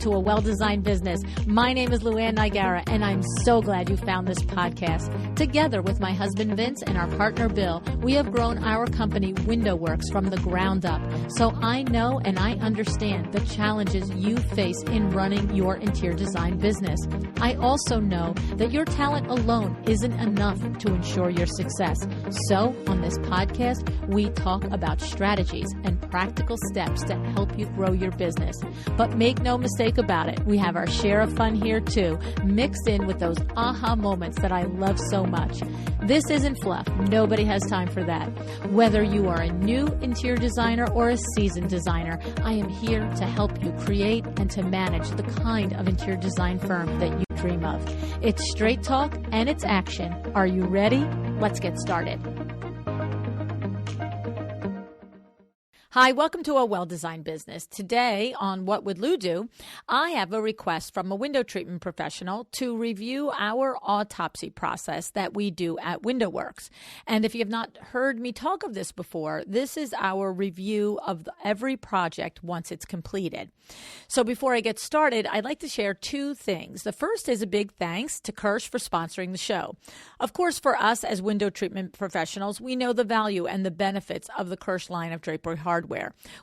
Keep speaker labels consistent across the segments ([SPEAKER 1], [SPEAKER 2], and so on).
[SPEAKER 1] to A Well-Designed Business. My name is LuAnn, and I'm so glad you found this podcast. Together with my husband Vince and our partner Bill, we have grown our company WindowWorks from the ground up. So I know and I understand the challenges you face in running your interior design business. I also know that your talent alone isn't enough to ensure your success. So on this podcast, we talk about strategies and practical steps to help you grow your business. But make no mistake about it, we have our share of fun here too, mixed in with those aha moments that I love so much. This isn't fluff. Nobody has time for that. Whether you are a new interior designer or a seasoned designer, I am here to help you create and to manage the kind of interior design firm that you dream of. It's straight talk and it's action. Are you ready? Let's get started. Hi, welcome to A Well-Designed Business. Today on What Would Lou Do, I have a request from a window treatment professional to review our autopsy process that we do at WindowWorks. And if you have not heard me talk of this before, this is our review of every project once it's completed. So before I get started, I'd like to share two things. The first is a big thanks to Kirsch for sponsoring the show. Of course, for us as window treatment professionals, we know the value and the benefits of the Kirsch line of drapery hardware.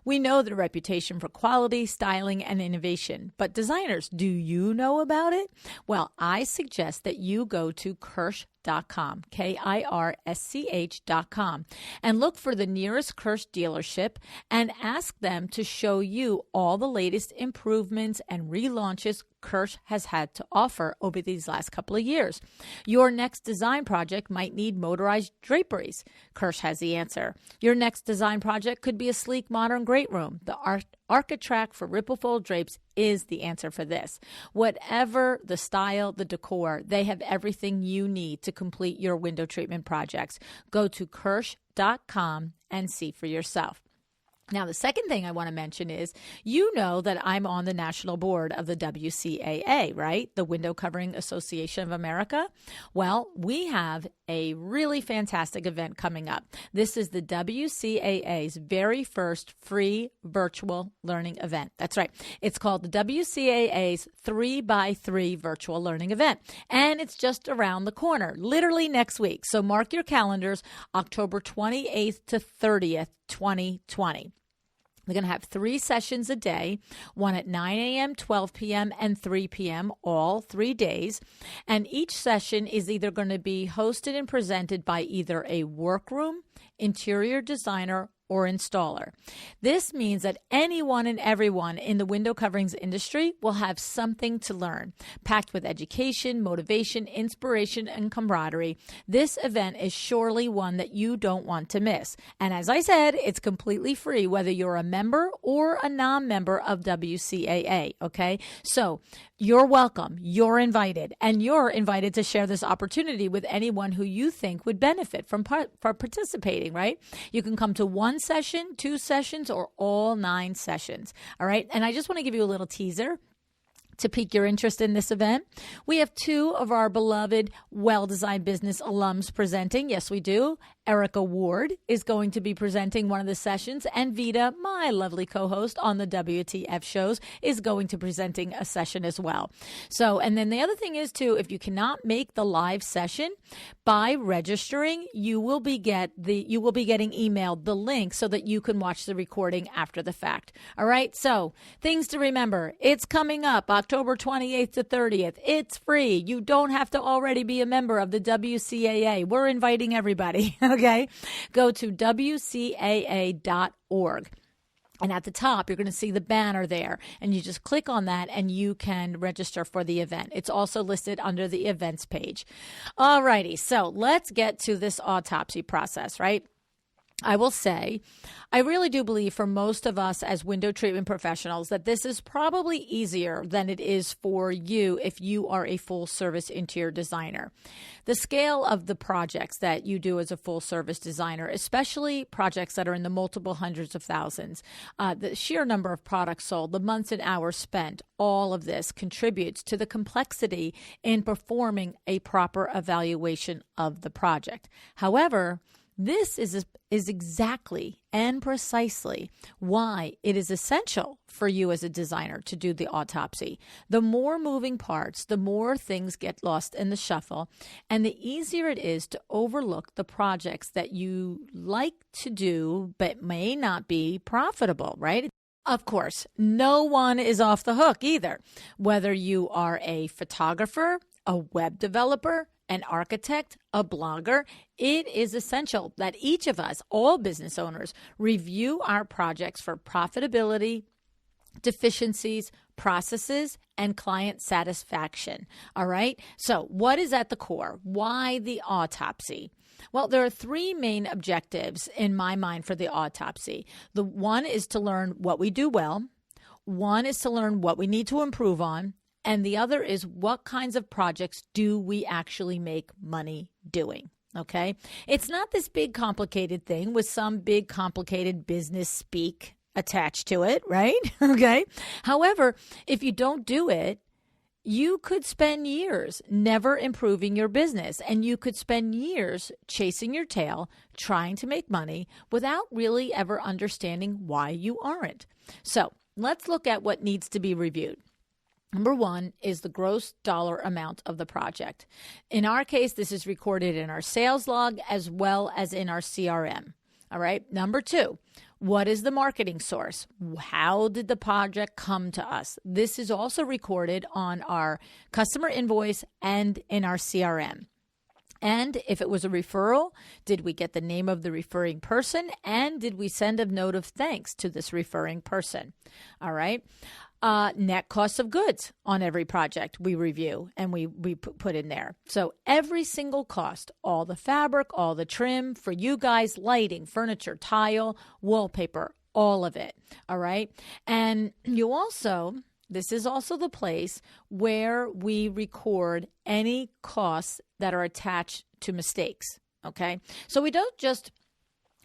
[SPEAKER 1] We know their reputation for quality, styling, and innovation. But designers, do you know about it? Well, I suggest that you go to Kirsch.com, Kirsch.com, and look for the nearest Kirsch dealership and ask them to show you all the latest improvements and relaunches Kirsch has had to offer over these last couple of years. Your next design project might need motorized draperies. Kirsch has the answer. Your next design project could be a sleek, modern great room. The Architrack for ripple fold drapes is the answer for this. Whatever the style, the decor, they have everything you need to complete your window treatment projects. Go to Kirsch.com and see for yourself. Now, the second thing I want to mention is, you know that I'm on the national board of the WCAA, right? The Window Covering Association of America. Well, we have a really fantastic event coming up. This is the WCAA's very first free virtual learning event. That's right. It's called the WCAA's 3x3 virtual learning event. And it's just around the corner, literally next week. So mark your calendars, October 28th to 30th, 2020. We're going to have 3 sessions a day, one at 9 a.m., 12 p.m., and 3 p.m., all 3 days. And each session is either going to be hosted and presented by either a workroom, interior designer, or installer. This means that anyone and everyone in the window coverings industry will have something to learn, packed with education, motivation, inspiration, and camaraderie. This event is surely one that you don't want to miss. And as I said, it's completely free, whether you're a member or a non-member of WCAA, okay? So you're welcome, you're invited, and you're invited to share this opportunity with anyone who you think would benefit from participating, right? You can come to 1 session, 2 sessions, or all 9 sessions. All right. And I just want to give you a little teaser to pique your interest in this event. We have 2 of our beloved Well-Designed Business alums presenting. Yes, we do. Erica Ward is going to be presenting one of the sessions, and Vita, my lovely co-host on the WTF shows, is going to be presenting a session as well. So, and then the other thing is too, if you cannot make the live session, by registering, you will be getting emailed the link so that you can watch the recording after the fact. All right. So things to remember. It's coming up October 28th to 30th. It's free. You don't have to already be a member of the WCAA. We're inviting everybody. Okay. Go to WCAA.org. And at the top, you're going to see the banner there, and you just click on that and you can register for the event. It's also listed under the events page. All righty. So let's get to this autopsy process, right? I will say, I really do believe for most of us as window treatment professionals that this is probably easier than it is for you if you are a full service interior designer. The scale of the projects that you do as a full service designer, especially projects that are in the multiple hundreds of thousands, the sheer number of products sold, the months and hours spent, all of this contributes to the complexity in performing a proper evaluation of the project. However, This is exactly and precisely why it is essential for you as a designer to do the autopsy. The more moving parts, the more things get lost in the shuffle, and the easier it is to overlook the projects that you like to do but may not be profitable, right? Of course, no one is off the hook either. Whether you are a photographer, a web developer, an architect, a blogger, it is essential that each of us, all business owners, review our projects for profitability, deficiencies, processes, and client satisfaction. All right? So what is at the core? Why the autopsy? Well, there are three main objectives in my mind for the autopsy. The one is to learn what we do well. One is to learn what we need to improve on. And the other is what kinds of projects do we actually make money doing? Okay. It's not this big complicated thing with some big complicated business speak attached to it, right? Okay. However, if you don't do it, you could spend years never improving your business, and you could spend years chasing your tail, trying to make money without really ever understanding why you aren't. So let's look at what needs to be reviewed. Number one is the gross dollar amount of the project. In our case, this is recorded in our sales log as well as in our CRM. All right. Number two, what is the marketing source? How did the project come to us? This is also recorded on our customer invoice and in our CRM. And if it was a referral, did we get the name of the referring person? And did we send a note of thanks to this referring person? All right. Net cost of goods on every project we review and we put in there. So every single cost, all the fabric, all the trim for you guys, lighting, furniture, tile, wallpaper, all of it. All right. And this is also the place where we record any costs that are attached to mistakes. Okay. So we don't just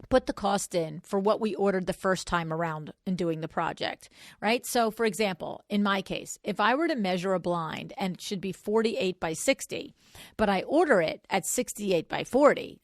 [SPEAKER 1] put the cost in for what we ordered the first time around in doing the project, right? So for example, in my case, if I were to measure a blind and it should be 48 by 60, but I order it at 68 by 40,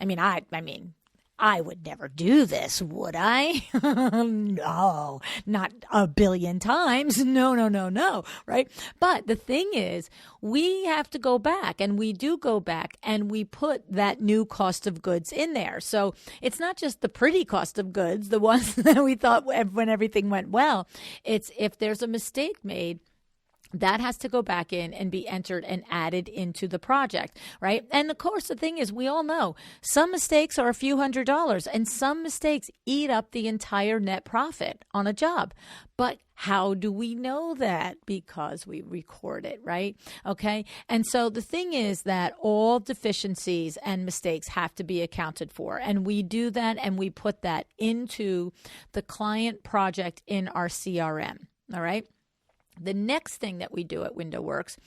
[SPEAKER 1] I would never do this, would I? No, not a billion times. No, right? But the thing is, we have to go back, and we do go back, and we put that new cost of goods in there. So it's not just the pretty cost of goods, the ones that we thought when everything went well. It's if there's a mistake made, that has to go back in and be entered and added into the project, right? And of course, the thing is, we all know some mistakes are a few $100s and some mistakes eat up the entire net profit on a job. But how do we know that? Because we record it, right? Okay. And so the thing is that all deficiencies and mistakes have to be accounted for. And we do that, and we put that into the client project in our CRM. All right. The next thing that we do at WindowWorks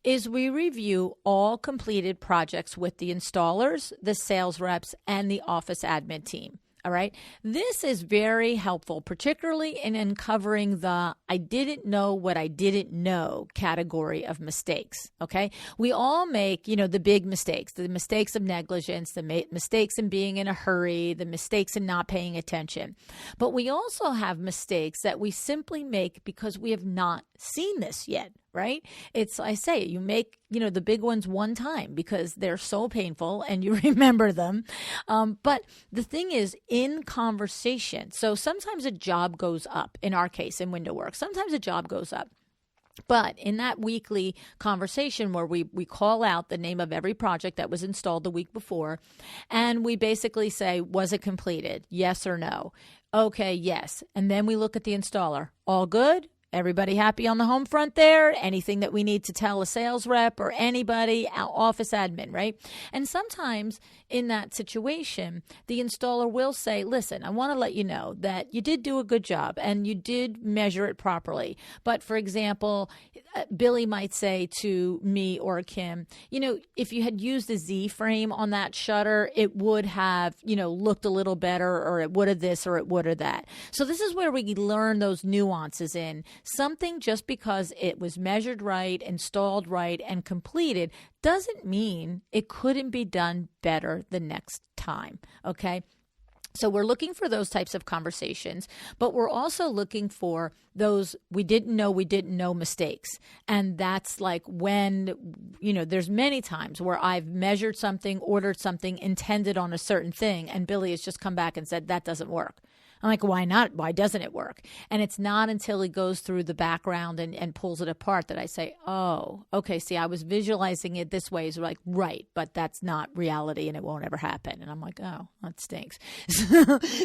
[SPEAKER 1] is we review all completed projects with the installers, the sales reps, and the office admin team. All right. This is very helpful, particularly in uncovering the I didn't know what I didn't know category of mistakes. Okay. We all make, the big mistakes, the mistakes of negligence, the mistakes in being in a hurry, the mistakes in not paying attention. But we also have mistakes that we simply make because we have not seen this yet. Right? You make, the big ones one time because they're so painful and you remember them. But the thing is, in conversation, so sometimes a job goes up, in our case, in WindowWorks, sometimes a job goes up. But in that weekly conversation where we call out the name of every project that was installed the week before, and we basically say, was it completed? Yes or no? Okay, yes. And then we look at the installer. All good? Everybody happy on the home front there? Anything that we need to tell a sales rep or anybody, our office admin, right? And sometimes in that situation, the installer will say, listen, I want to let you know that you did do a good job and you did measure it properly. But for example, Billy might say to me or Kim, if you had used a Z frame on that shutter, it would have, looked a little better, or it would have this or it would have that. So this is where we learn those nuances in. Something just because it was measured right, installed right, and completed doesn't mean it couldn't be done better the next time. time. Okay. So we're looking for those types of conversations, but we're also looking for those we didn't know mistakes. And that's like when, there's many times where I've measured something, ordered something, intended on a certain thing, and Billy has just come back and said, that doesn't work. I'm like, why not? Why doesn't it work? And it's not until he goes through the background and pulls it apart that I say, oh, okay, see, I was visualizing it this way. It's like, right, but that's not reality and it won't ever happen. And I'm like, oh, that stinks.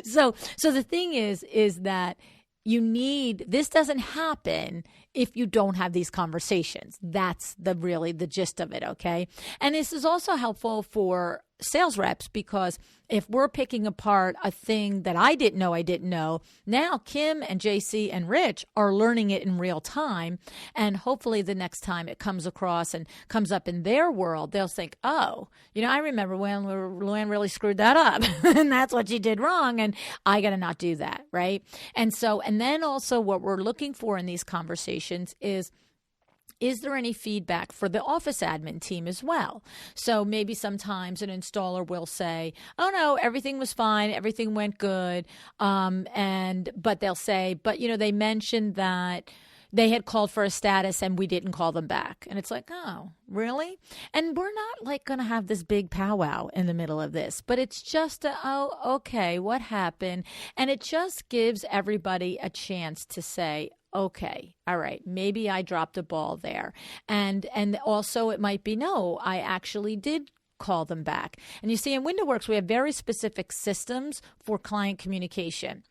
[SPEAKER 1] So the thing is that this doesn't happen if you don't have these conversations. That's really the gist of it, okay? And this is also helpful for sales reps, because if we're picking apart a thing that I didn't know, now Kim and JC and Rich are learning it in real time. And hopefully the next time it comes across and comes up in their world, they'll think, oh, I remember when LuAnn really screwed that up and that's what she did wrong. And I got to not do that. Right. And then also what we're looking for in these conversations is there any feedback for the office admin team as well? So maybe sometimes an installer will say, oh no, everything was fine, everything went good. But they'll say, but they mentioned that they had called for a status and we didn't call them back. And it's like, oh, really? And we're not like going to have this big powwow in the middle of this, but it's just, oh, okay, what happened? And it just gives everybody a chance to say, okay, all right, maybe I dropped a ball there. And also it might be, no, I actually did call them back. And you see, in WindowWorks, we have very specific systems for client communication.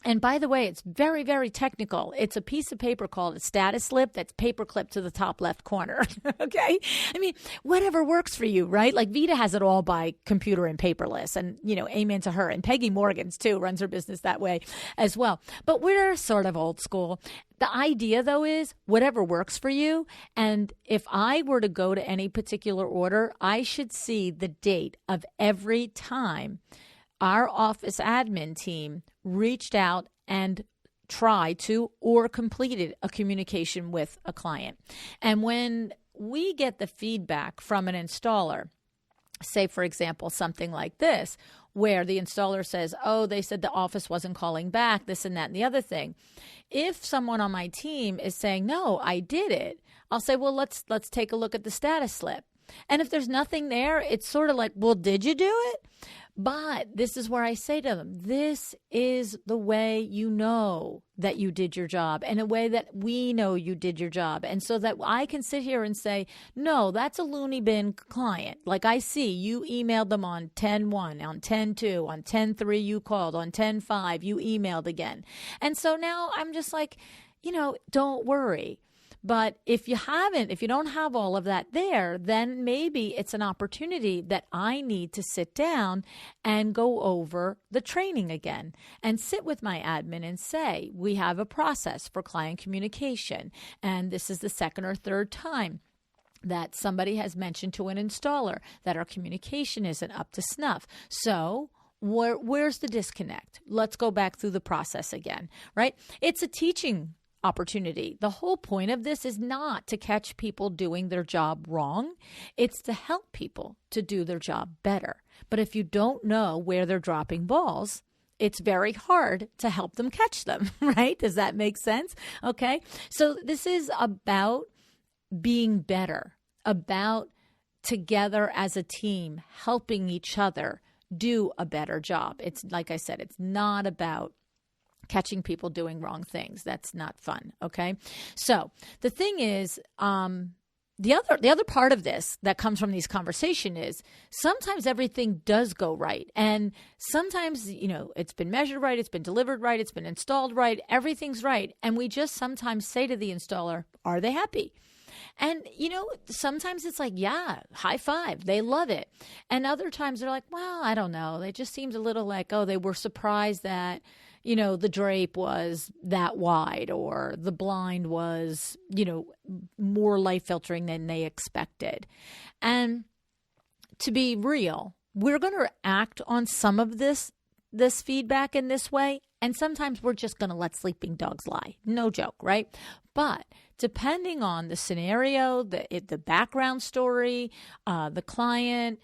[SPEAKER 1] And by the way, it's very, very technical. It's a piece of paper called a status slip that's paper clipped to the top left corner. Okay? I mean, whatever works for you, right? Like Vita has it all by computer and paperless, and, amen to her. And Peggy Morgan's too runs her business that way as well. But we're sort of old school. The idea, though, is whatever works for you. And if I were to go to any particular order, I should see the date of every time our office admin team reached out and tried to or completed a communication with a client. And when we get the feedback from an installer, say, for example, something like this, where the installer says, oh, they said the office wasn't calling back, this and that and the other thing. If someone on my team is saying, no, I did it, I'll say, well, let's take a look at the status slip. And if there's nothing there, it's sort of like, well, did you do it? But this is where I say to them, this is the way you know that you did your job, and a way that we know you did your job. And so that I can sit here and say, no, that's a loony bin client. Like I see you emailed them on 10/1, on 10/2, on 10/3 you called, on 10/5 you emailed again. And so now I'm just like, don't worry. But if you don't have all of that there, then maybe it's an opportunity that I need to sit down and go over the training again and sit with my admin and say, we have a process for client communication. And this is the second or third time that somebody has mentioned to an installer that our communication isn't up to snuff. So where's the disconnect? Let's go back through the process again, right? It's a teaching opportunity. The whole point of this is not to catch people doing their job wrong. It's to help people to do their job better. But if you don't know where they're dropping balls, it's very hard to help them catch them, right? Does that make sense? Okay. So this is about being better, about together as a team, helping each other do a better job. It's like I said, it's not about catching people doing wrong things. That's not fun. Okay. So the thing is, the other part of this that comes from these conversations is sometimes everything does go right. And sometimes, it's been measured right. It's been delivered right. It's been installed right. Everything's right. And we just sometimes say to the installer, are they happy? And, sometimes it's like, yeah, high five. They love it. And other times they're like, well, I don't know. It just seems a little like, oh, they were surprised that the drape was that wide, or the blind was, more light filtering than they expected. And to be real, we're going to act on some of this feedback in this way. And sometimes we're just going to let sleeping dogs lie. No joke, right? But depending on the scenario, the background story, the client,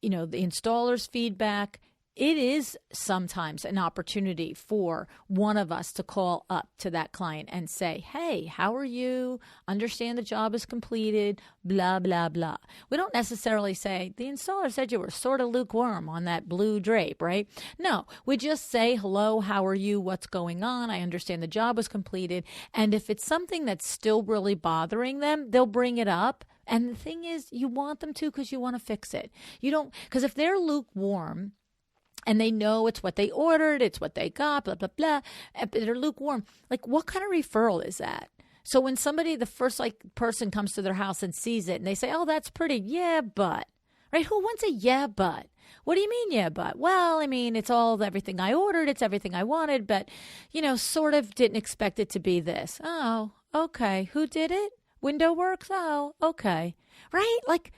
[SPEAKER 1] the installer's feedback, it is sometimes an opportunity for one of us to call up to that client and say, hey, how are you? Understand the job is completed, blah, blah, blah. We don't necessarily say, the installer said you were sort of lukewarm on that blue drape, right? No, we just say, hello, how are you? What's going on? I understand the job was completed. And if it's something that's still really bothering them, they'll bring it up. And the thing is, you want them to because you want to fix it. You don't, because if they're lukewarm, and they know it's what they ordered, it's what they got, blah, blah, blah. They're lukewarm. Like, what kind of referral is that? So when somebody, the first person comes to their house and sees it and they say, oh, that's pretty. Yeah, but. Right? Who wants a yeah, but? What do you mean, yeah, but? Well, I mean, it's everything I ordered. It's everything I wanted, but, sort of didn't expect it to be this. Oh, okay. Who did it? Window Works? Oh, okay. Right? Like,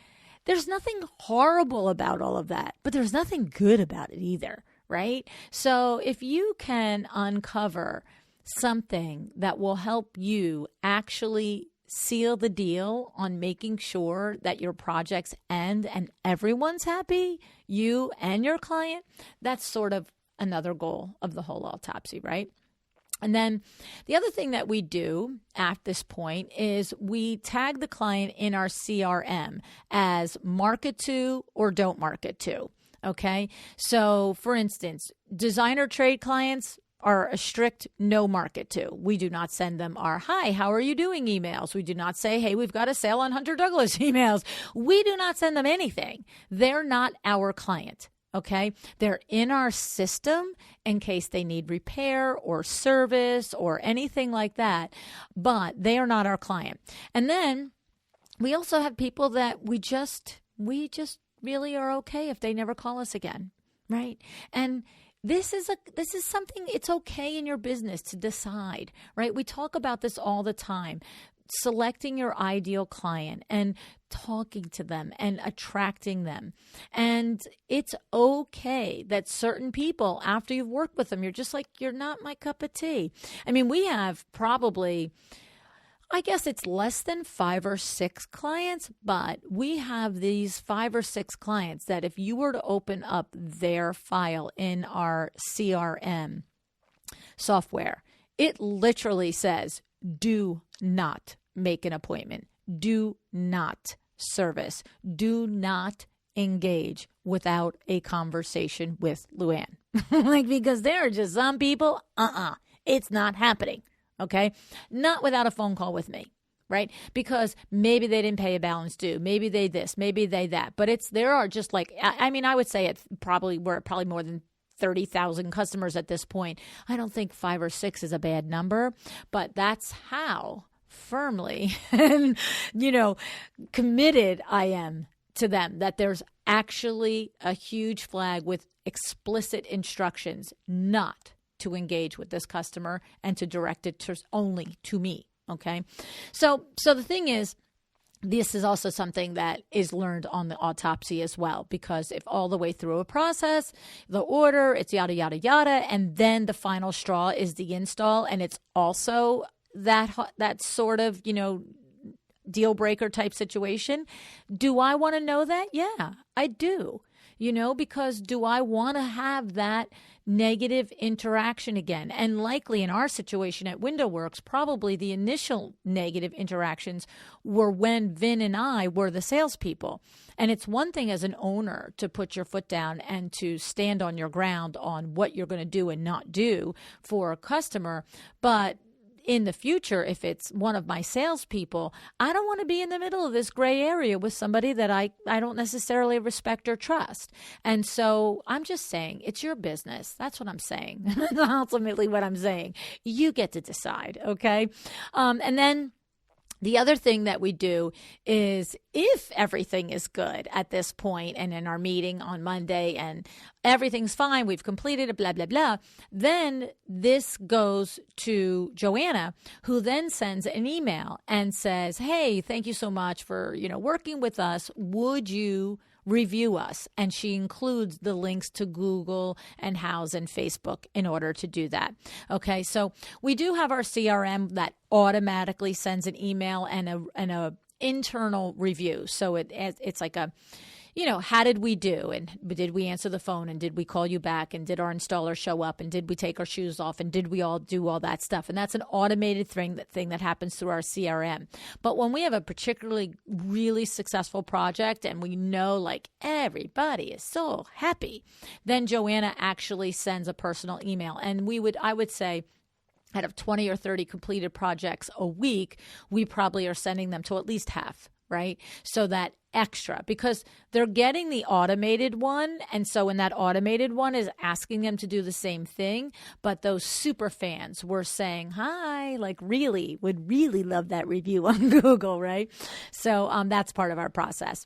[SPEAKER 1] there's nothing horrible about all of that, but there's nothing good about it either, right? So if you can uncover something that will help you actually seal the deal on making sure that your projects end and everyone's happy, you and your client, that's sort of another goal of the whole autopsy, right? And then the other thing that we do at this point is we tag the client in our CRM as market to or don't market to. Okay. So for instance, designer trade clients are a strict no market to. We do not send them our hi, how are you doing emails. We do not say, hey, we've got a sale on Hunter Douglas emails. We do not send them anything. They're not our client. Okay, they're in our system in case they need repair or service or anything like that, but they are not our client. And then we also have people that we just really are okay if they never call us again, right? And this is something, it's okay in your business to decide, right? We talk about this all the time. Selecting your ideal client and talking to them and attracting them. And it's okay that certain people, after you've worked with them, you're just like, you're not my cup of tea. I mean, we have probably, I guess it's less than 5 or 6 clients, but we have these 5 or 6 clients that if you were to open up their file in our CRM software, it literally says, do not make an appointment. Do not service. Do not engage without a conversation with LuAnn. Because there are just some people, it's not happening. Okay? Not without a phone call with me. Right? Because maybe they didn't pay a balance due. Maybe they this, maybe they that. But there are just I would say we're probably more than 30,000 customers at this point. I don't think 5 or 6 is a bad number, but that's how firmly and, committed I am to them, that there's actually a huge flag with explicit instructions not to engage with this customer and to direct it only to me. Okay. So the thing is, this is also something that is learned on the autopsy as well, because if all the way through a process, the order, it's yada, yada, yada, and then the final straw is the install, and it's also that sort of, deal breaker type situation. Do I want to know that? Yeah, I do. Because do I want to have that negative interaction again? And likely in our situation at WindowWorks, probably the initial negative interactions were when Vin and I were the salespeople. And it's one thing as an owner to put your foot down and to stand on your ground on what you're going to do and not do for a customer. But in the future, if it's one of my salespeople, I don't want to be in the middle of this gray area with somebody that I don't necessarily respect or trust. And so I'm just saying, it's your business. That's what I'm saying. That's ultimately what I'm saying. You get to decide, okay? And then the other thing that we do is, if everything is good at this point and in our meeting on Monday and everything's fine, we've completed it, blah, blah, blah, then this goes to Joanna, who then sends an email and says, hey, thank you so much for, working with us. Would you review us? And she includes the links to Google and Houzz and Facebook in order to do that. Okay, so we do have our CRM that automatically sends an email and a internal review. So it's like how did we do? And did we answer the phone? And did we call you back? And did our installer show up? And did we take our shoes off? And did we all do all that stuff? And that's an automated thing that happens through our CRM. But when we have a particularly really successful project and we know like everybody is so happy, then Joanna actually sends a personal email. And I would say, out of 20 or 30 completed projects a week, we probably are sending them to at least half, right? So that extra, because they're getting the automated one. And so in that automated one is asking them to do the same thing. But those super fans were saying, hi, like would really love that review on Google, right? So that's part of our process.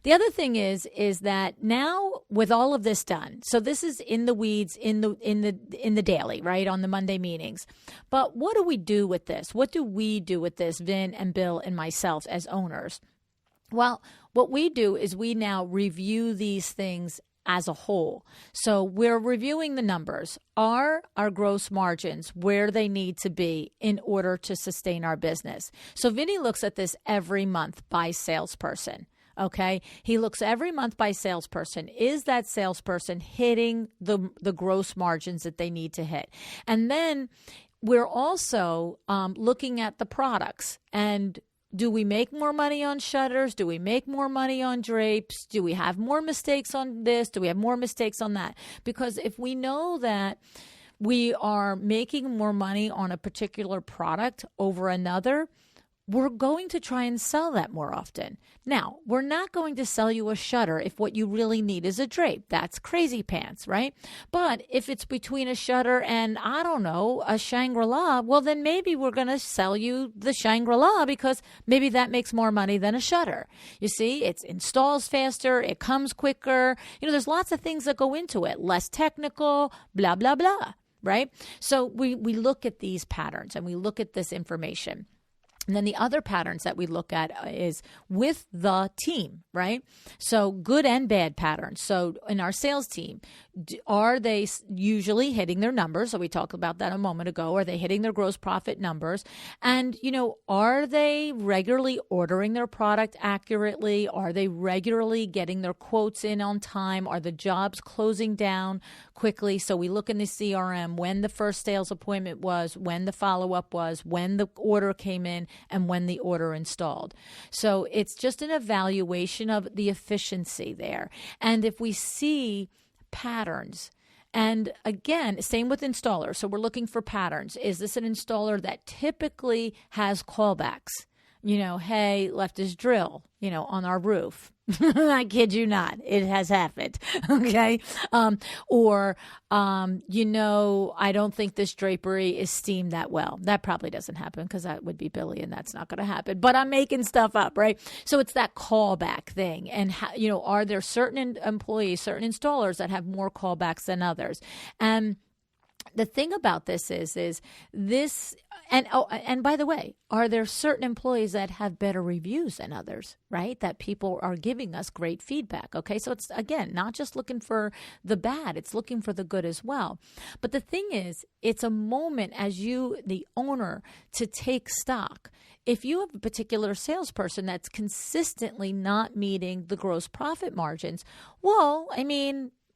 [SPEAKER 1] The other thing is that now with all of this done, so this is in the weeds in the daily, right? On the Monday meetings. But what do we do with this? What do we do with this, Vin and Bill and myself as owners? Well, what we do is we now review these things as a whole. So we're reviewing the numbers. Are our gross margins where they need to be in order to sustain our business? So Vinny looks at this every month by salesperson. Okay. He looks every month by salesperson. Is that salesperson hitting the gross margins that they need to hit? And then we're also looking at the products and do we make more money on shutters? Do we make more money on drapes? Do we have more mistakes on this? Do we have more mistakes on that? Because if we know that we are making more money on a particular product over another, we're going to try and sell that more often. Now, we're not going to sell you a shutter if what you really need is a drape. That's crazy pants, right? But if it's between a shutter and, I don't know, a Shangri-La, well, then maybe we're going to sell you the Shangri-La because maybe that makes more money than a shutter. You see, it installs faster, it comes quicker. There's lots of things that go into it. Less technical, blah, blah, blah, right? So we look at these patterns and we look at this information. And then the other patterns that we look at is with the team, right? So good and bad patterns. So in our sales team, are they usually hitting their numbers? So we talked about that a moment ago. Are they hitting their gross profit numbers? And, are they regularly ordering their product accurately? Are they regularly getting their quotes in on time? Are the jobs closing down quickly? So we look in the CRM when the first sales appointment was, when the follow-up was, when the order came in, and when the order installed. So it's just an evaluation of the efficiency there. And if we see patterns, and again, same with installers. So we're looking for patterns. Is this an installer that typically has callbacks? Hey, left his drill, on our roof. I kid you not. It has happened. Okay. I don't think this drapery is steamed that well. That probably doesn't happen because that would be Billy and that's not going to happen. But I'm making stuff up, right? So it's that callback thing. And, are there certain employees, certain installers that have more callbacks than others? And the thing about this is this, and by the way, are there certain employees that have better reviews than others, right? That people are giving us great feedback. Okay. So it's, again, not just looking for the bad, it's looking for the good as well. But the thing is, it's a moment as you, the owner, to take stock. If you have a particular salesperson that's consistently not meeting the gross profit margins, well,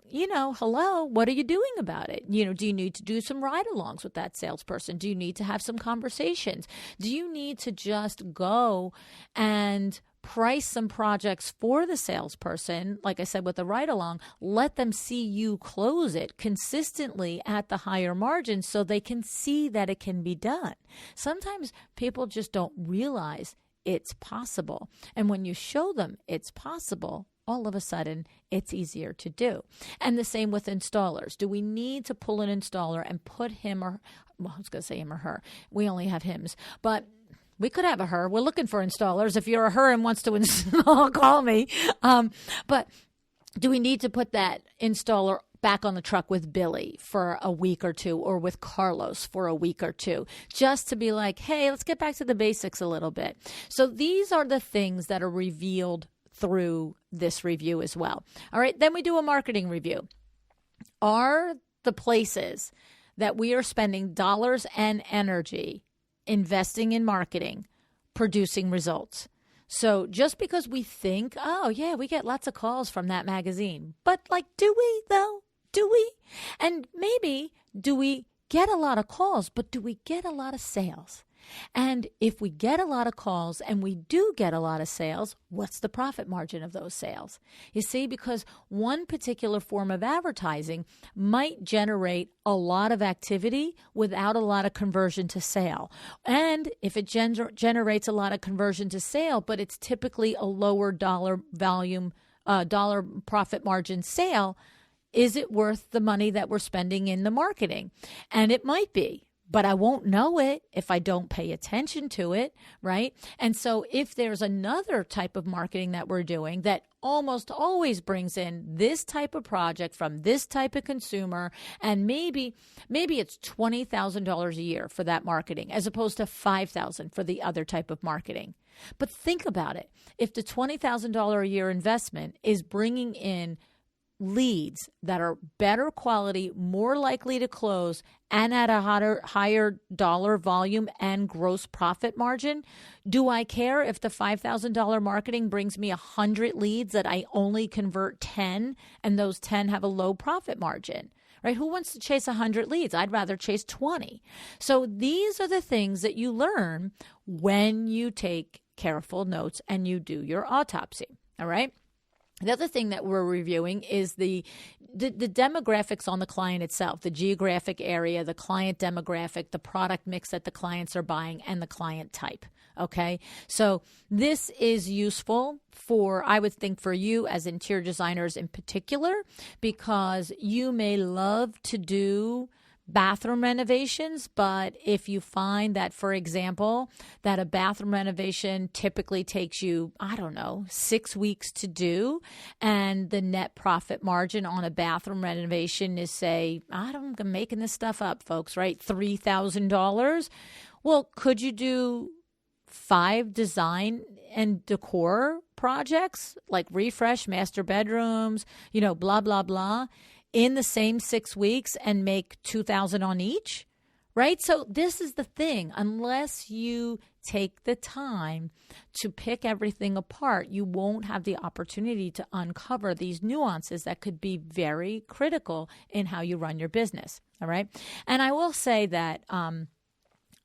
[SPEAKER 1] hello, what are you doing about it? Do you need to do some ride-alongs with that salesperson? Do you need to have some conversations? Do you need to just go and price some projects for the salesperson, like I said, with the ride-along, let them see you close it consistently at the higher margin so they can see that it can be done. Sometimes people just don't realize it's possible. And when you show them it's possible, all of a sudden, it's easier to do. And the same with installers. Do we need to pull an installer and put him or, well, I was going to say him or her. We only have hims, but we could have a her. We're looking for installers. If you're a her and wants to install, call me. But do we need to put that installer back on the truck with Billy for a week or two, or with Carlos for a week or two, just to be like, hey, let's get back to the basics a little bit. So these are the things that are revealed through this review as well. All right, then we do a marketing review. Are the places that we are spending dollars and energy investing in marketing producing results? So just because we think, oh, yeah, we get lots of calls from that magazine, but like, do we though? Do we? And maybe do we get a lot of calls, but do we get a lot of sales? And if we get a lot of calls and we do get a lot of sales, what's the profit margin of those sales? You see, because one particular form of advertising might generate a lot of activity without a lot of conversion to sale. And if it generates a lot of conversion to sale, but it's typically a lower dollar profit margin sale, is it worth the money that we're spending in the marketing? And it might be. But I won't know it if I don't pay attention to it, right? And so if there's another type of marketing that we're doing that almost always brings in this type of project from this type of consumer, and maybe it's $20,000 a year for that marketing as opposed to $5,000 for the other type of marketing. But think about it. If the $20,000 a year investment is bringing in leads that are better quality, more likely to close, and at a higher dollar volume and gross profit margin, do I care if the $5,000 marketing brings me 100 leads that I only convert 10 and those 10 have a low profit margin? Right? Who wants to chase 100 leads? I'd rather chase 20. So these are the things that you learn when you take careful notes and you do your autopsy. All right? The other thing that we're reviewing is the demographics on the client itself, the geographic area, the client demographic, the product mix that the clients are buying, and the client type. Okay, so this is useful for, I would think, for you as interior designers in particular, because you may love to do bathroom renovations, but if you find that, for example, that a bathroom renovation typically takes you, 6 weeks to do, and the net profit margin on a bathroom renovation is, say, I'm making this stuff up, folks, right? $3,000. Well, could you do 5 design and decor projects like refresh master bedrooms, blah, blah, blah, in the same 6 weeks and make $2,000 on each, right? So this is the thing. Unless you take the time to pick everything apart, you won't have the opportunity to uncover these nuances that could be very critical in how you run your business, all right? And I will say that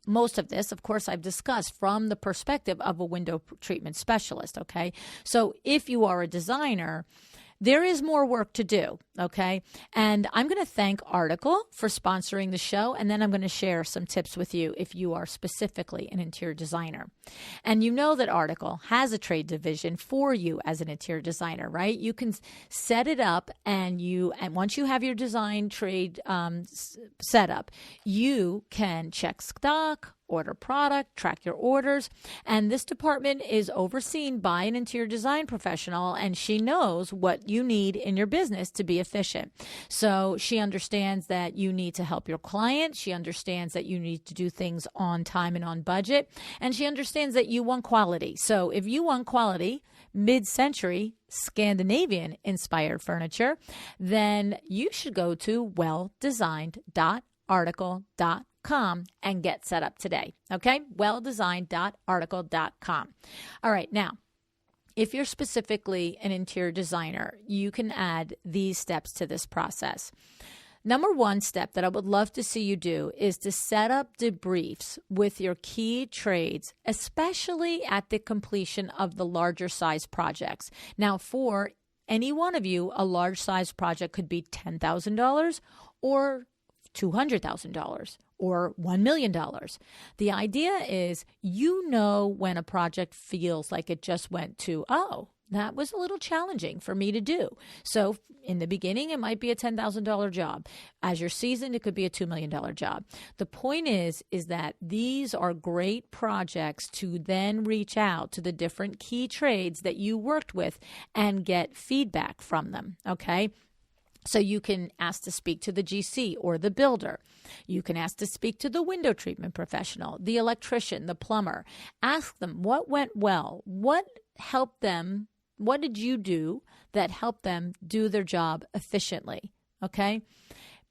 [SPEAKER 1] most of this, of course, I've discussed from the perspective of a window treatment specialist, okay? So if you are a designer, there is more work to do, okay? And I'm going to thank Article for sponsoring the show, and then I'm going to share some tips with you if you are specifically an interior designer. And you know that Article has a trade division for you as an interior designer, right? You can set it up, and once you have your design trade set up, you can check stock, order product, track your orders. And this department is overseen by an interior design professional, and she knows what you need in your business to be efficient. So she understands that you need to help your client. She understands that you need to do things on time and on budget. And she understands that you want quality. So if you want quality, mid-century Scandinavian-inspired furniture, then you should go to welldesigned.article.com and get set up today. Okay? welldesigned.article.com. All right. Now, if you're specifically an interior designer, you can add these steps to this process. Number one step that I would love to see you do is to set up debriefs with your key trades, especially at the completion of the larger size projects. Now, for any one of you, a large size project could be $10,000 or $200,000 or $1 million. The idea is, when a project feels like it just went to, that was a little challenging for me to do. So in the beginning, it might be a $10,000 job. As you're seasoned, it could be a $2 million job. The point is that these are great projects to then reach out to the different key trades that you worked with and get feedback from them, okay? So you can ask to speak to the GC or the builder. You can ask to speak to the window treatment professional, the electrician, the plumber. Ask them what went well, what helped them, what did you do that helped them do their job efficiently, okay?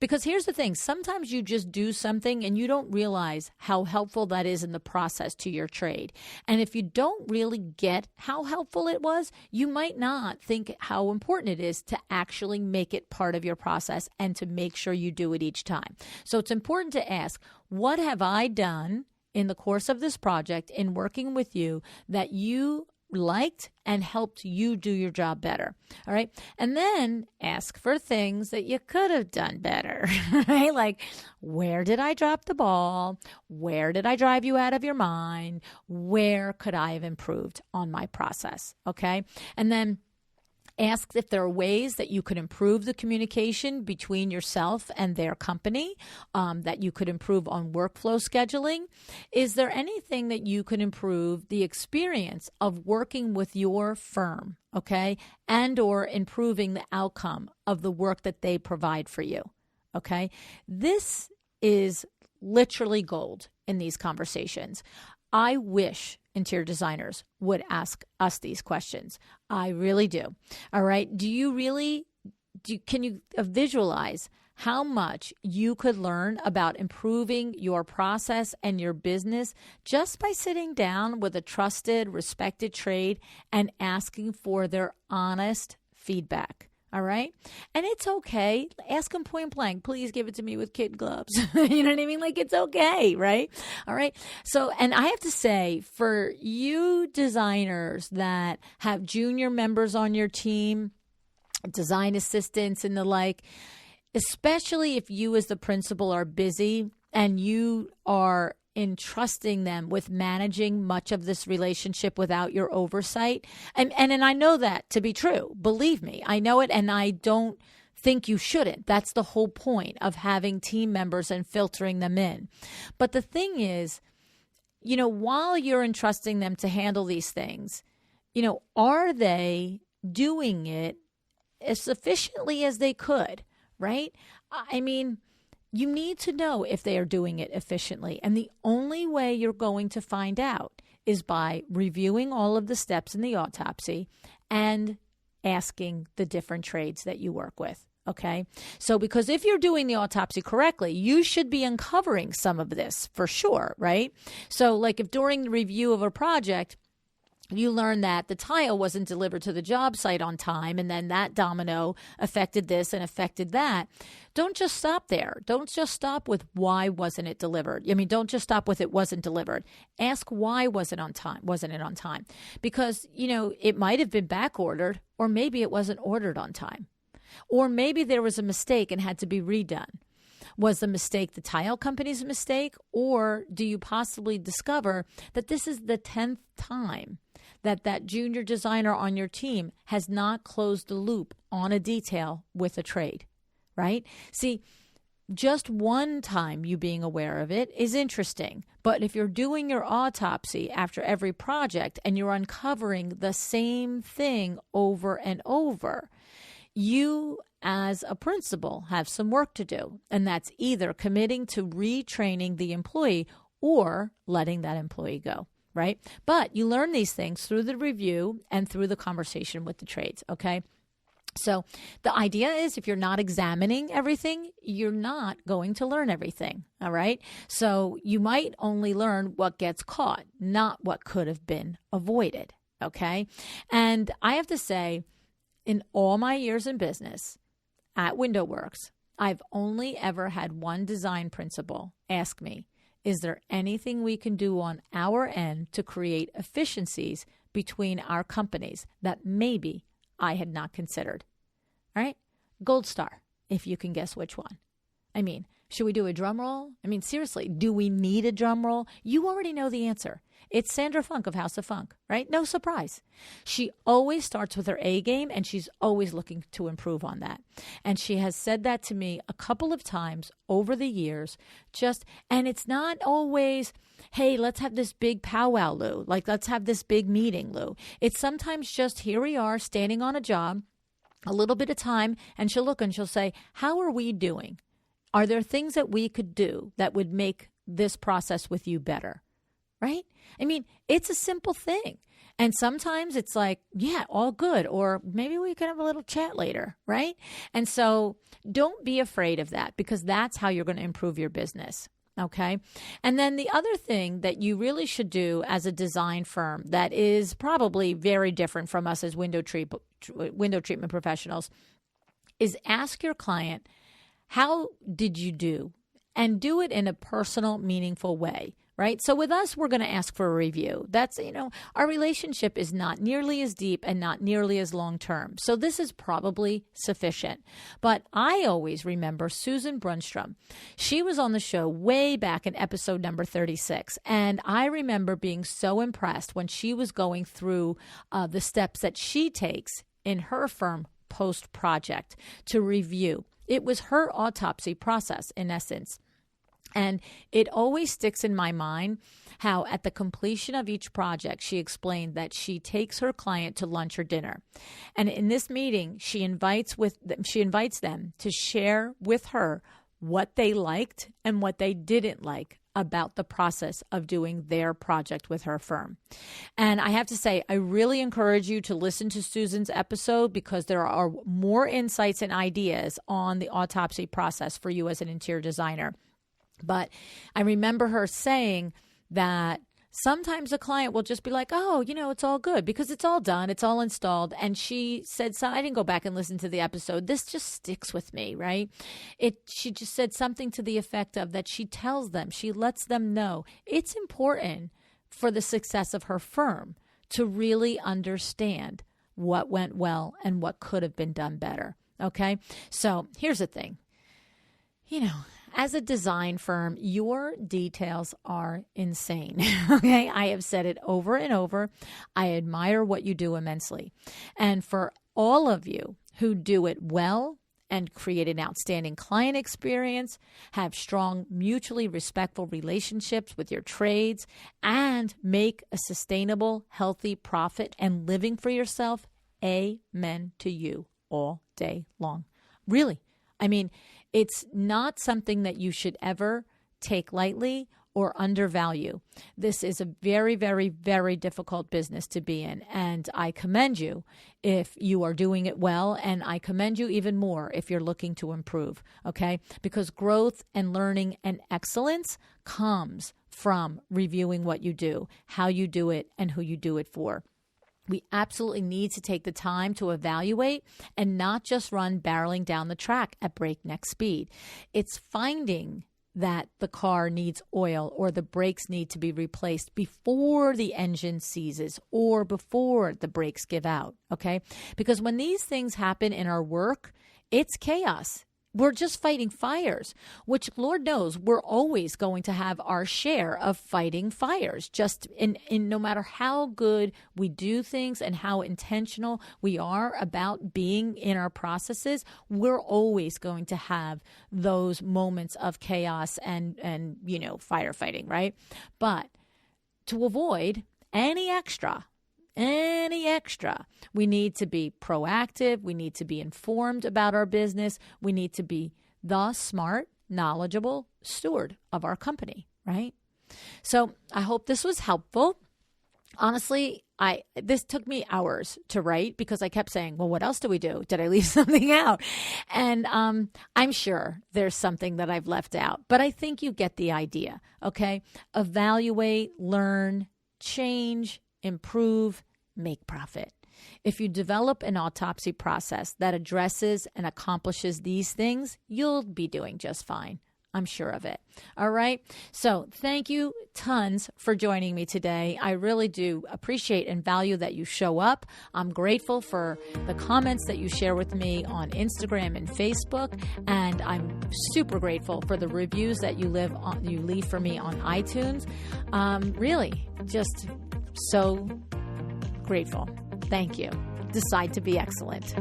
[SPEAKER 1] Because here's the thing, sometimes you just do something and you don't realize how helpful that is in the process to your trade. And if you don't really get how helpful it was, you might not think how important it is to actually make it part of your process and to make sure you do it each time. So it's important to ask, what have I done in the course of this project in working with you that you liked and helped you do your job better? All right. And then ask for things that you could have done better, right? Like, where did I drop the ball? Where did I drive you out of your mind? Where could I have improved on my process? Okay. And then ask if there are ways that you could improve the communication between yourself and their company, that you could improve on workflow scheduling. Is there anything that you could improve the experience of working with your firm, okay, and or improving the outcome of the work that they provide for you, okay? This is literally gold in these conversations. I wish interior designers would ask us these questions. I really do. All right. Can you visualize how much you could learn about improving your process and your business just by sitting down with a trusted, respected trade and asking for their honest feedback? All right. And it's okay. Ask them point blank, please give it to me with kid gloves. You know what I mean? Like, it's okay. Right. All right. So, and I have to say, for you designers that have junior members on your team, design assistants and the like, especially if you as the principal are busy and you are entrusting them with managing much of this relationship without your oversight. And I know that to be true. Believe me, I know it, and I don't think you shouldn't. That's the whole point of having team members and filtering them in. But the thing is, while you're entrusting them to handle these things, are they doing it as efficiently as they could, right? I mean, you need to know if they are doing it efficiently. And the only way you're going to find out is by reviewing all of the steps in the autopsy and asking the different trades that you work with. Okay. So because if you're doing the autopsy correctly, you should be uncovering some of this for sure. Right. So like if during the review of a project, you learn that the tile wasn't delivered to the job site on time, and then that domino affected this and affected that. Don't just stop there. Don't just stop with why wasn't it delivered. I mean, don't just stop with it wasn't delivered. Ask why wasn't it on time? Because, it might have been back ordered, or maybe it wasn't ordered on time. Or maybe there was a mistake and had to be redone. Was the mistake the tile company's mistake? Or do you possibly discover that this is the 10th time that junior designer on your team has not closed the loop on a detail with a trade, right? See, just one time you being aware of it is interesting. But if you're doing your autopsy after every project and you're uncovering the same thing over and over, you as a principal have some work to do. And that's either committing to retraining the employee or letting that employee go. Right? But you learn these things through the review and through the conversation with the trades. Okay. So the idea is if you're not examining everything, you're not going to learn everything. All right. So you might only learn what gets caught, not what could have been avoided. Okay. And I have to say, in all my years in business at WindowWorks, I've only ever had one design principal ask me, is there anything we can do on our end to create efficiencies between our companies that maybe I had not considered? All right? Gold star, if you can guess which one. I mean, should we do a drum roll? I mean, seriously, do we need a drum roll? You already know the answer. It's Sandra Funk of House of Funk, right? No surprise. She always starts with her A game, and she's always looking to improve on that. And she has said that to me a couple of times over the years, and it's not always, hey, let's have this big powwow, Lou. Like, let's have this big meeting, Lou. It's sometimes just, here we are standing on a job, a little bit of time, and she'll look and she'll say, how are we doing? Are there things that we could do that would make this process with you better? Right? I mean, it's a simple thing. And sometimes it's like, yeah, all good. Or maybe we can have a little chat later, right? And so don't be afraid of that, because that's how you're going to improve your business. Okay. And then the other thing that you really should do as a design firm that is probably very different from us as window treatment professionals is ask your client, how did you do? And do it in a personal, meaningful way. Right? So with us, we're going to ask for a review. That's, our relationship is not nearly as deep and not nearly as long-term. So this is probably sufficient. But I always remember Susan Brunstrom. She was on the show way back in episode number 36. And I remember being so impressed when she was going through the steps that she takes in her firm post-project to review. It was her autopsy process, in essence. And it always sticks in my mind how at the completion of each project, she explained that she takes her client to lunch or dinner. And in this meeting, she invites them to share with her what they liked and what they didn't like about the process of doing their project with her firm. And I have to say, I really encourage you to listen to Susan's episode, because there are more insights and ideas on the autopsy process for you as an interior designer. But I remember her saying that sometimes a client will just be like, oh, it's all good because it's all done. It's all installed. And she said, so I didn't go back and listen to the episode. This just sticks with me, right? She just said something to the effect of that she tells them, she lets them know it's important for the success of her firm to really understand what went well and what could have been done better. Okay. So here's the thing, as a design firm, your details are insane. Okay. I have said it over and over. I admire what you do immensely. And for all of you who do it well and create an outstanding client experience, have strong, mutually respectful relationships with your trades, and make a sustainable, healthy profit and living for yourself, amen to you all day long. Really. I mean, it's not something that you should ever take lightly or undervalue. This is a very, very, very difficult business to be in. And I commend you if you are doing it well. And I commend you even more if you're looking to improve. Okay? Because growth and learning and excellence comes from reviewing what you do, how you do it, and who you do it for. We absolutely need to take the time to evaluate and not just run barreling down the track at breakneck speed. It's finding that the car needs oil or the brakes need to be replaced before the engine seizes or before the brakes give out, okay? Because when these things happen in our work, it's chaos. We're just fighting fires, which Lord knows we're always going to have our share of fighting fires. Just in no matter how good we do things and how intentional we are about being in our processes, we're always going to have those moments of chaos and firefighting, right? But to avoid any extra, we need to be proactive. We need to be informed about our business. We need to be the smart, knowledgeable steward of our company, right? So I hope this was helpful. Honestly, this took me hours to write because I kept saying, well, what else do we do? Did I leave something out? And I'm sure there's something that I've left out, but I think you get the idea, okay? Evaluate, learn, change, improve, make profit. If you develop an autopsy process that addresses and accomplishes these things, you'll be doing just fine. I'm sure of it. All right. So thank you tons for joining me today. I really do appreciate and value that you show up. I'm grateful for the comments that you share with me on Instagram and Facebook. And I'm super grateful for the reviews that you leave for me on iTunes. Really just so grateful. Thank you. Decide to be excellent.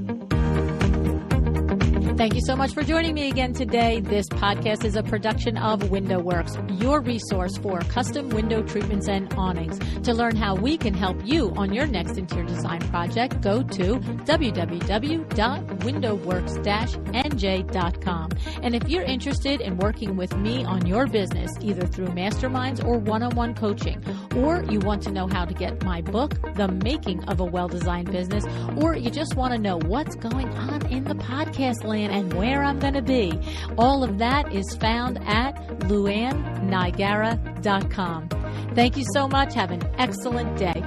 [SPEAKER 1] Thank you so much for joining me again today. This podcast is a production of WindowWorks, your resource for custom window treatments and awnings. To learn how we can help you on your next interior design project, go to www.windowworks-nj.com. And if you're interested in working with me on your business, either through masterminds or one-on-one coaching, or you want to know how to get my book, The Making of a Well-Designed Business, or you just want to know what's going on in the podcast land and where I'm going to be, all of that is found at LuAnnNigara.com. Thank you so much. Have an excellent day.